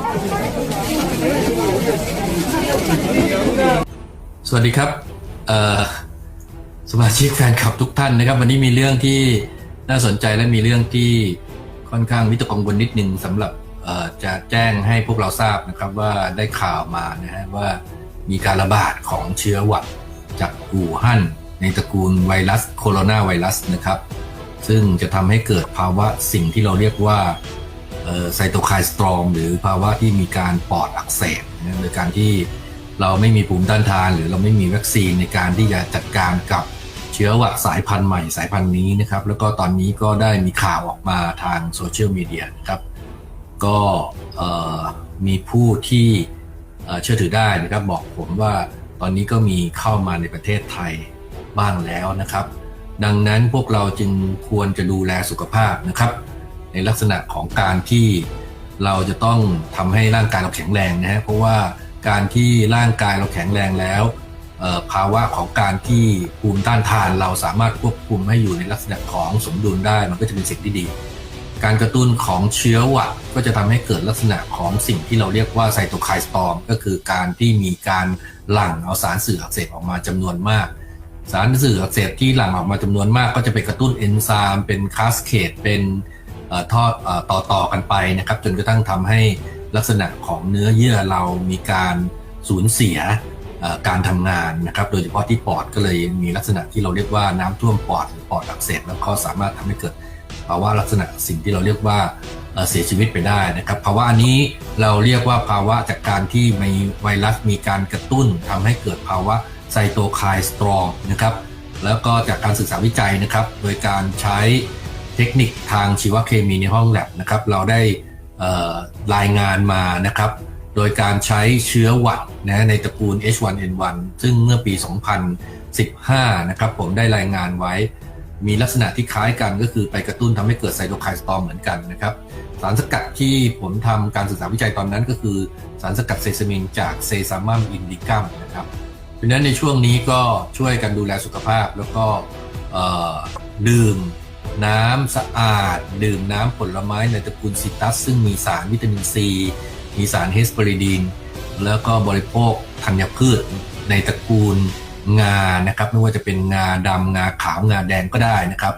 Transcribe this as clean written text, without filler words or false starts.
สวัสดีครับสมาชิกแฟนคลับทุกท่านนะครับวันนี้มีเรื่องที่น่าสนใจและมีเรื่องที่ค่อนข้างวิตกกังวลนิดนึงสำหรับจะแจ้งให้พวกเราทราบนะครับว่าได้ข่าวมานะฮะว่ามีการระบาดของเชื้อหวัดจากอู่ฮั่นในตระกูลไวรัสโคโรนาไวรัสนะครับซึ่งจะทำให้เกิดภาวะสิ่งที่เราเรียกว่าไซโตไคน์สตรอมหรือภาวะที่มีการปอดอักเสบโดยการที่เราไม่มีภูมิต้านทานหรือเราไม่มีวัคซีนในการที่จะจัดการกับเชื้อหวัดสายพันธุ์ใหม่สายพันธุ์นี้นะครับแล้วก็ตอนนี้ก็ได้มีข่าวออกมาทางโซเชียลมีเดียนะครับก็มีผู้ที่เชื่อถือได้นะครับบอกผมว่าตอนนี้ก็มีเข้ามาในประเทศไทยบ้างแล้วนะครับดังนั้นพวกเราจึงควรจะดูแลสุขภาพนะครับในลักษณะของการที่เราจะต้องทำให้ร่างกายเราแข็งแรงนะฮะเพราะว่าการที่ร่างกายเราแข็งแรงแล้วภาวะของการที่ภูมิต้านทานเราสามารถควบคุมให้อยู่ในลักษณะของสมดุลได้มันก็จะเป็นสิ่งที่ดีการกระตุ้นของเชื้อหวัดก็จะทำให้เกิดลักษณะของสิ่งที่เราเรียกว่าไซโตไคน์สตอร์มก็คือการที่มีการหลั่งเอาสารสื่ออักเสบออกมาจำนวนมากสารสื่ออักเสบที่หลั่งออกมาจำนวนมากก็จะไปกระตุ้นเอนไซม์เป็นคาสเคดเป็นต่อกันไปนะครับจนกระทั่งทำให้ลักษณะของเนื้อเยื่อเรามีการสูญเสียการทำงานนะครับโดยเฉพาะที่ปอดก็เลยมีลักษณะที่เราเรียกว่าน้ำท่วมปอดหรือปอดอักเสบแล้วก็สามารถทำให้เกิดภาวะลักษณะสิ่งที่เราเรียกว่าเสียชีวิตไปได้นะครับภาวะนี้เราเรียกว่าภาวะจากการที่มีไวรัสมีการกระตุ้นทำให้เกิดภาวะไซโตไคน์สตรอมนะครับแล้วก็จากการศึกษาวิจัยนะครับโดยการใช้เทคนิคทางชีวเคมีในห้องแลบนะครับเราได้รายงานมานะครับโดยการใช้เชื้อหวัดนะในตระกูล H1N1 ซึ่งเมื่อปี 2015 นะครับผมได้รายงานไว้มีลักษณะที่คล้ายกันก็คือไปกระตุ้นทำให้เกิดไซโตไคน์สตอร์มเหมือนกันนะครับสารสกัดที่ผมทำการศึกษาวิจัยตอนนั้นก็คือสารสกัดเซซามินจากเซซามัมอินดิกัมนะครับเพราะฉะนั้นในช่วงนี้ก็ช่วยกันดูแลสุขภาพแล้วก็ดื่มน้ำสะอาดดื่มน้ำผลไม้ในตระกูลซิตรัสซึ่งมีสารวิตามินซีมีสารเฮสเปอริดีนแล้วก็บริโภคธัญพืชในตระกูลงานะครับไม่ว่าจะเป็นงาดำงาขาวงาแดงก็ได้นะครับ